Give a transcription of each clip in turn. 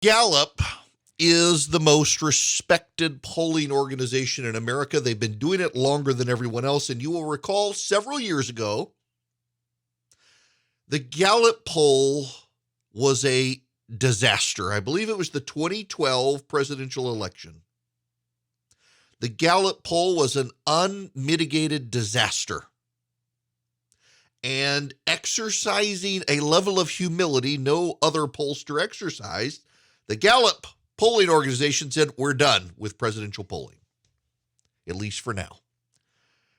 Gallup is the most respected polling organization in America. They've been doing it longer than everyone else. And you will recall several years ago, the Gallup poll was a disaster. I believe it was the 2012 presidential election. The Gallup poll was an unmitigated disaster. And exercising a level of humility no other pollster exercised, the Gallup polling organization said, we're done with presidential polling, at least for now.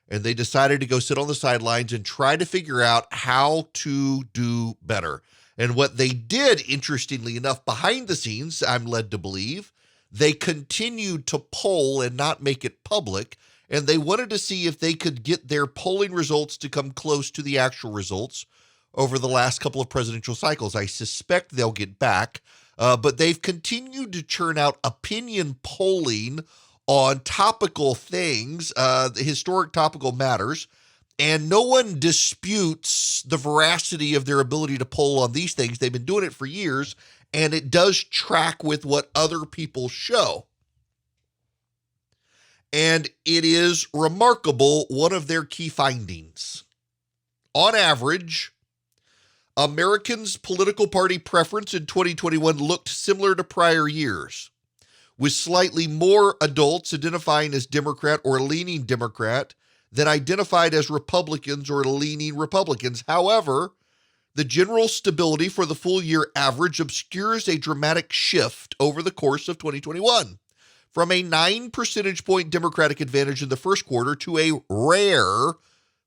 And they decided to go sit on the sidelines and try to figure out how to do better. And what they did, interestingly enough, behind the scenes, I'm led to believe, they continued to poll and not make it public. And they wanted to see if they could get their polling results to come close to the actual results over the last couple of presidential cycles. I suspect they'll get back, but they've continued to churn out opinion polling on topical things, historic topical matters, and no one disputes the veracity of their ability to poll on these things. They've been doing it for years, and it does track with what other people show. And it is remarkable, one of their key findings. On average, Americans' political party preference in 2021 looked similar to prior years, with slightly more adults identifying as Democrat or leaning Democrat than identified as Republicans or leaning Republicans. However, the general stability for the full year average obscures a dramatic shift over the course of 2021. From a 9 percentage point Democratic advantage in the first quarter to a rare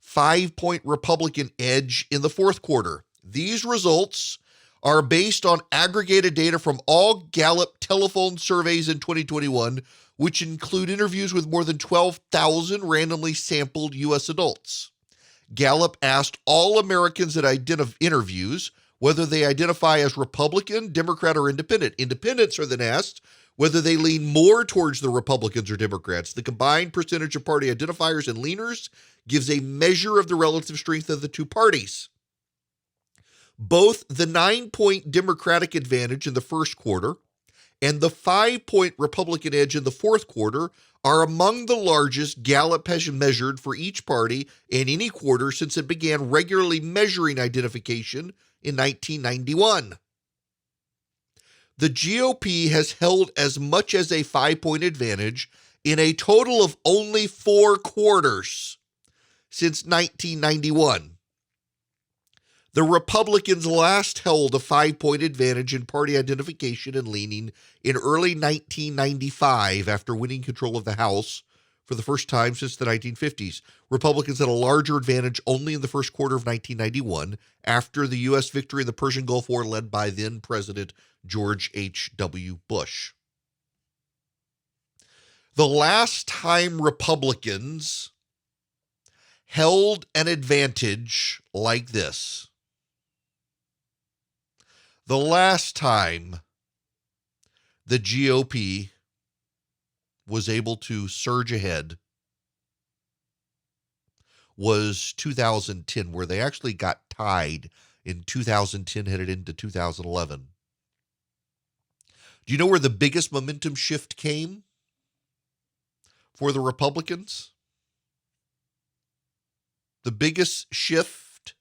5-point Republican edge in the fourth quarter. These results are based on aggregated data from all Gallup telephone surveys in 2021, which include interviews with more than 12,000 randomly sampled U.S. adults. Gallup asked all Americans at interviews whether they identify as Republican, Democrat, or Independent. Independents are then asked whether they lean more towards the Republicans or Democrats. The combined percentage of party identifiers and leaners gives a measure of the relative strength of the two parties. Both the 9-point Democratic advantage in the first quarter and the 5-point Republican edge in the fourth quarter are among the largest Gallup has measured for each party in any quarter since it began regularly measuring identification in 1991. The GOP has held as much as a 5-point advantage in a total of only 4 quarters since 1991. The Republicans last held a 5-point advantage in party identification and leaning in early 1995 after winning control of the House for the first time since the 1950s. Republicans had a larger advantage only in the first quarter of 1991 after the U.S. victory in the Persian Gulf War led by then-President George H.W. Bush. The last time Republicans held an advantage like this, the last time the GOP was able to surge ahead was 2010, where they actually got tied in 2010 headed into 2011. Do you know where the biggest momentum shift came for the Republicans? The biggest shift,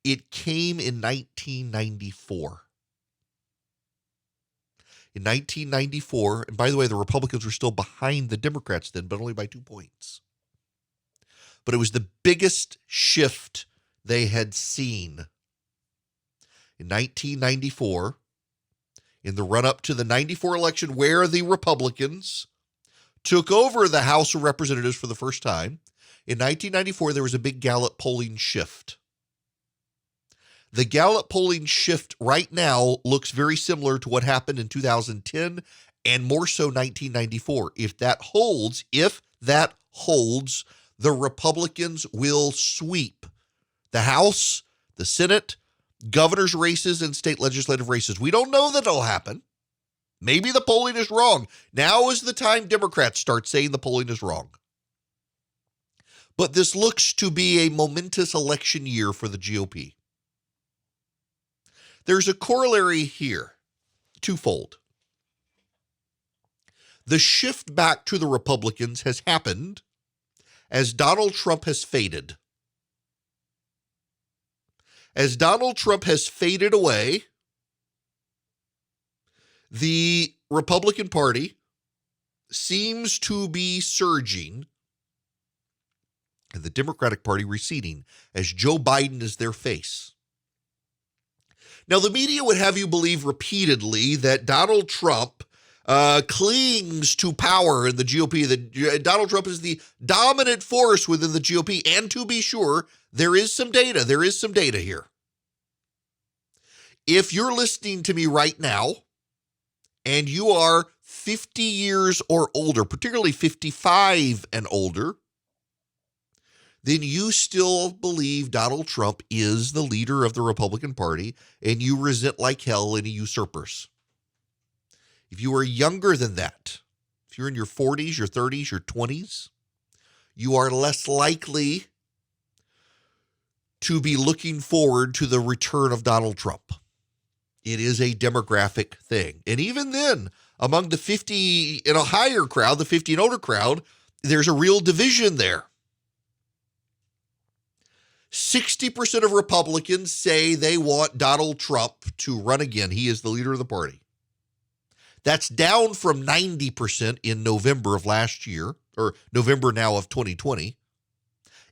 it came in 1994. In 1994, and by the way, the Republicans were still behind the Democrats then, but only by 2 points. But it was the biggest shift they had seen. In 1994, in the run-up to the 94 election, where the Republicans took over the House of Representatives for the first time, in 1994, there was a big Gallup polling shift. The Gallup polling shift right now looks very similar to what happened in 2010 and more so 1994. If that holds, the Republicans will sweep the House, the Senate, governor's races, and state legislative races. We don't know that it'll happen. Maybe the polling is wrong. Now is the time Democrats start saying the polling is wrong. But this looks to be a momentous election year for the GOP. There's a corollary here. twofold. The shift back to the Republicans has happened as Donald Trump has faded. As Donald Trump has faded away, the Republican Party seems to be surging and the Democratic Party receding as Joe Biden is their face. Now, the media would have you believe repeatedly that Donald Trump clings to power in the GOP, that Donald Trump is the dominant force within the GOP. And to be sure, there is some data. There is some data here. If you're listening to me right now and you are 50 years or older, particularly 55 and older, then you still believe Donald Trump is the leader of the Republican Party and you resent like hell any usurpers. If you are younger than that, if you're in your 40s, your 30s, your 20s, you are less likely to be looking forward to the return of Donald Trump. It is a demographic thing. And even then, among the 50 and a higher crowd, the 50 and older crowd, there's a real division there. 60% of Republicans say they want Donald Trump to run again. He is the leader of the party. That's down from 90% in November of last year, or November now of 2020.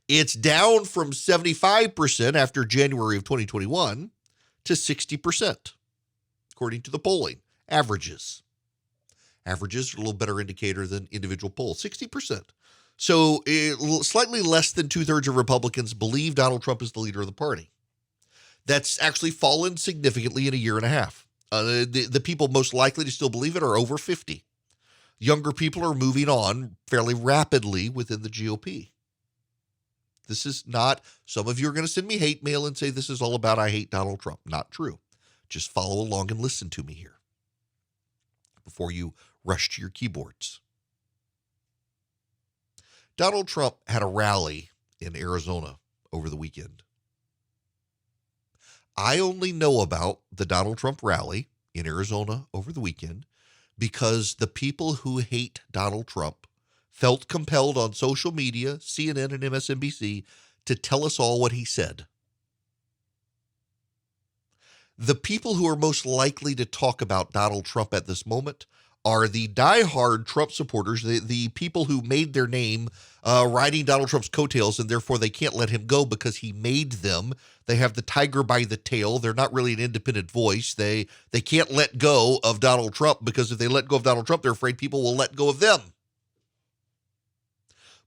It's down from 75% after January of 2021 to 60%, according to the polling. Averages. Averages are a little better indicator than individual polls, 60%. So slightly less than 2/3 of Republicans believe Donald Trump is the leader of the party. That's actually fallen significantly in a year and a half. The people most likely to still believe it are over 50. Younger people are moving on fairly rapidly within the GOP. This is not, some of you are going to send me hate mail and say this is all about I hate Donald Trump. Not true. Just follow along and listen to me here before you rush to your keyboards. Donald Trump had a rally in Arizona over the weekend. I only know about the Donald Trump rally in Arizona over the weekend because the people who hate Donald Trump felt compelled on social media, CNN and MSNBC, to tell us all what he said. The people who are most likely to talk about Donald Trump at this moment are the diehard Trump supporters, the people who made their name riding Donald Trump's coattails, and therefore they can't let him go because he made them. They have the tiger by the tail. They're not really an independent voice. They can't let go of Donald Trump because if they let go of Donald Trump, they're afraid people will let go of them.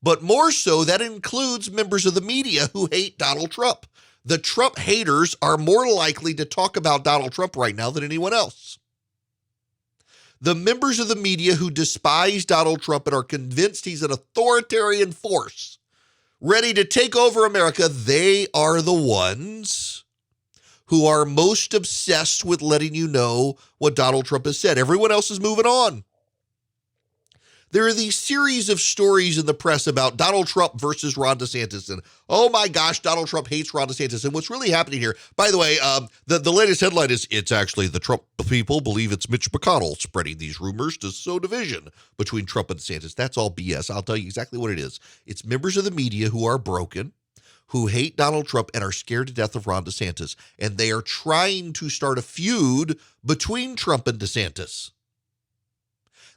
But more so, that includes members of the media who hate Donald Trump. The Trump haters are more likely to talk about Donald Trump right now than anyone else. The members of the media who despise Donald Trump and are convinced he's an authoritarian force ready to take over America, they are the ones who are most obsessed with letting you know what Donald Trump has said. Everyone else is moving on. There are these series of stories in the press about Donald Trump versus Ron DeSantis. And oh my gosh, Donald Trump hates Ron DeSantis. And what's really happening here, by the way, the latest headline is it's actually the Trump people believe it's Mitch McConnell spreading these rumors to sow division between Trump and DeSantis. That's all BS. I'll tell you exactly what it is. It's members of the media who are broken, who hate Donald Trump and are scared to death of Ron DeSantis. And they are trying to start a feud between Trump and DeSantis.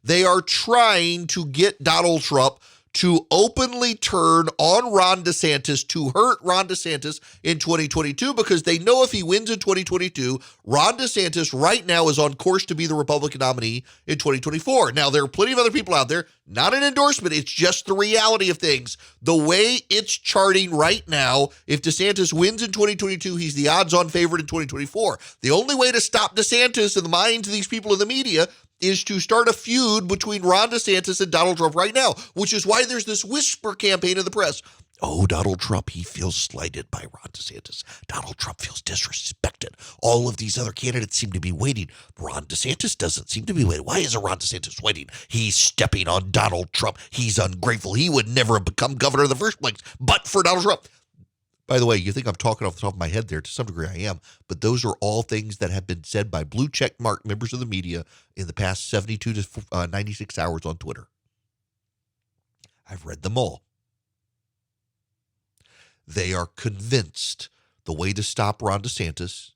They are trying to get Donald Trump to openly turn on Ron DeSantis to hurt Ron DeSantis in 2022 because they know if he wins in 2022, Ron DeSantis right now is on course to be the Republican nominee in 2024. Now, there are plenty of other people out there, not an endorsement, it's just the reality of things. The way it's charting right now, if DeSantis wins in 2022, he's the odds-on favorite in 2024. The only way to stop DeSantis in the minds of these people in the media is to start a feud between Ron DeSantis and Donald Trump right now, which is why there's this whisper campaign in the press. Oh, Donald Trump, he feels slighted by Ron DeSantis. Donald Trump feels disrespected. All of these other candidates seem to be waiting. Ron DeSantis doesn't seem to be waiting. Why isn't Ron DeSantis waiting? He's stepping on Donald Trump. He's ungrateful. He would never have become governor in the first place, but for Donald Trump. By the way, you think I'm talking off the top of my head there. To some degree I am, but those are all things that have been said by blue check mark members of the media in the past 72 to 96 hours on Twitter. I've read them all. They are convinced the way to stop Ron DeSantis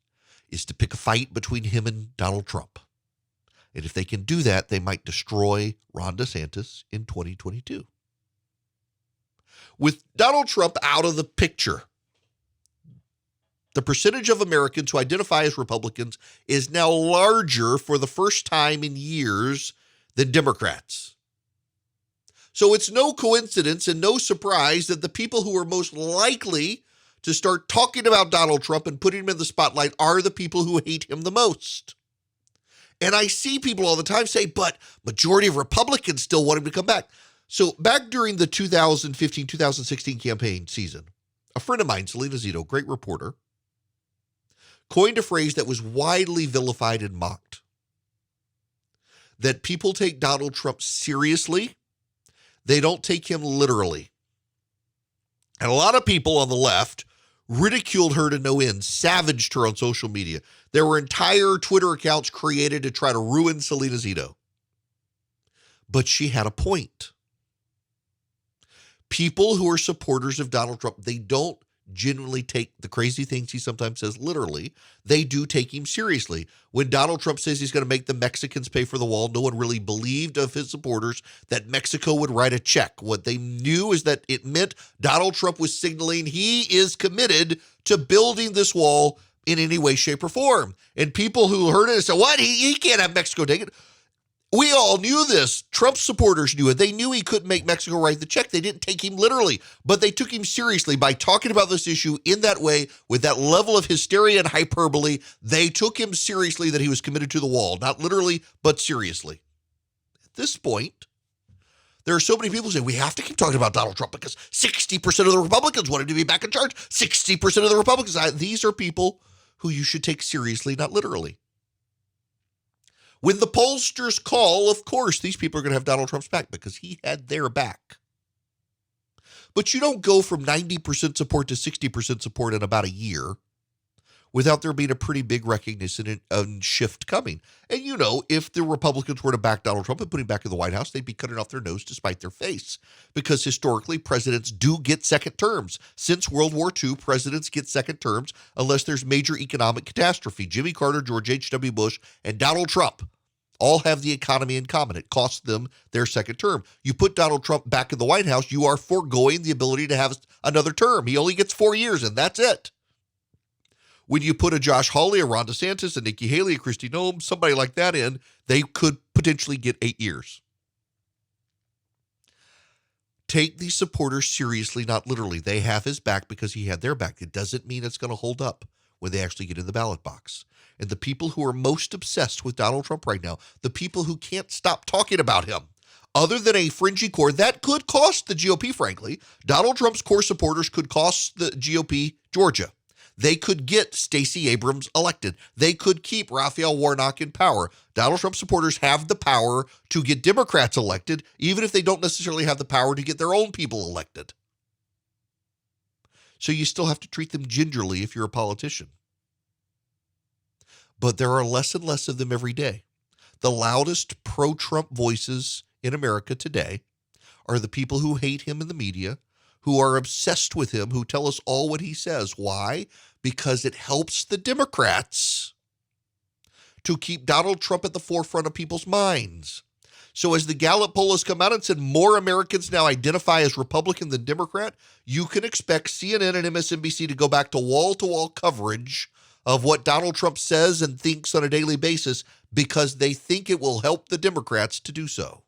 is to pick a fight between him and Donald Trump. And if they can do that, they might destroy Ron DeSantis in 2022. With Donald Trump out of the picture, the percentage of Americans who identify as Republicans is now larger for the first time in years than Democrats. So it's no coincidence and no surprise that the people who are most likely to start talking about Donald Trump and putting him in the spotlight are the people who hate him the most. And I see people all the time say, but majority of Republicans still want him to come back. So back during the 2015-2016 campaign season, a friend of mine, Selena Zito, great reporter, coined a phrase that was widely vilified and mocked. That people take Donald Trump seriously, they don't take him literally. And a lot of people on the left ridiculed her to no end, savaged her on social media. There were entire Twitter accounts created to try to ruin Selena Zito. But she had a point. People who are supporters of Donald Trump, they don't genuinely take the crazy things he sometimes says literally. They do take him seriously. When Donald Trump says he's going to make the Mexicans pay for the wall, no one really believed of his supporters that Mexico would write a check. What they knew is that it meant Donald Trump was signaling he is committed to building this wall in any way, shape, or form. And people who heard it said, what? He can't have Mexico take it. We all knew this. Trump supporters knew it. They knew he couldn't make Mexico write the check. They didn't take him literally, but they took him seriously by talking about this issue in that way with that level of hysteria and hyperbole. They took him seriously that he was committed to the wall, not literally, but seriously. At this point, there are so many people who say we have to keep talking about Donald Trump because 60% of the Republicans want him to be back in charge. 60% of the Republicans. These are people who you should take seriously, not literally. When the pollsters call, of course, these people are going to have Donald Trump's back because he had their back. But you don't go from 90% support to 60% support in about a year without there being a pretty big recognition and shift coming. And you know, if the Republicans were to back Donald Trump and put him back in the White House, they'd be cutting off their nose to spite their face because historically presidents do get second terms. Since World War II, presidents get second terms unless there's major economic catastrophe. Jimmy Carter, George H.W. Bush, and Donald Trump all have the economy in common. It costs them their second term. You put Donald Trump back in the White House, you are foregoing the ability to have another term. He only gets 4 years, and that's it. When you put a Josh Hawley, a Ron DeSantis, a Nikki Haley, a Kristi Noem, somebody like that in, they could potentially get 8 years. Take these supporters seriously, not literally. They have his back because he had their back. It doesn't mean it's going to hold up when they actually get in the ballot box. And the people who are most obsessed with Donald Trump right now, the people who can't stop talking about him, other than a fringy core, that could cost the GOP, frankly. Donald Trump's core supporters could cost the GOP Georgia. They could get Stacey Abrams elected. They could keep Raphael Warnock in power. Donald Trump supporters have the power to get Democrats elected, even if they don't necessarily have the power to get their own people elected. So you still have to treat them gingerly if you're a politician. But there are less and less of them every day. The loudest pro-Trump voices in America today are the people who hate him in the media, who are obsessed with him, who tell us all what he says. Why? Because it helps the Democrats to keep Donald Trump at the forefront of people's minds. So as the Gallup poll has come out and said more Americans now identify as Republican than Democrat, you can expect CNN and MSNBC to go back to wall coverage of what Donald Trump says and thinks on a daily basis because they think it will help the Democrats to do so.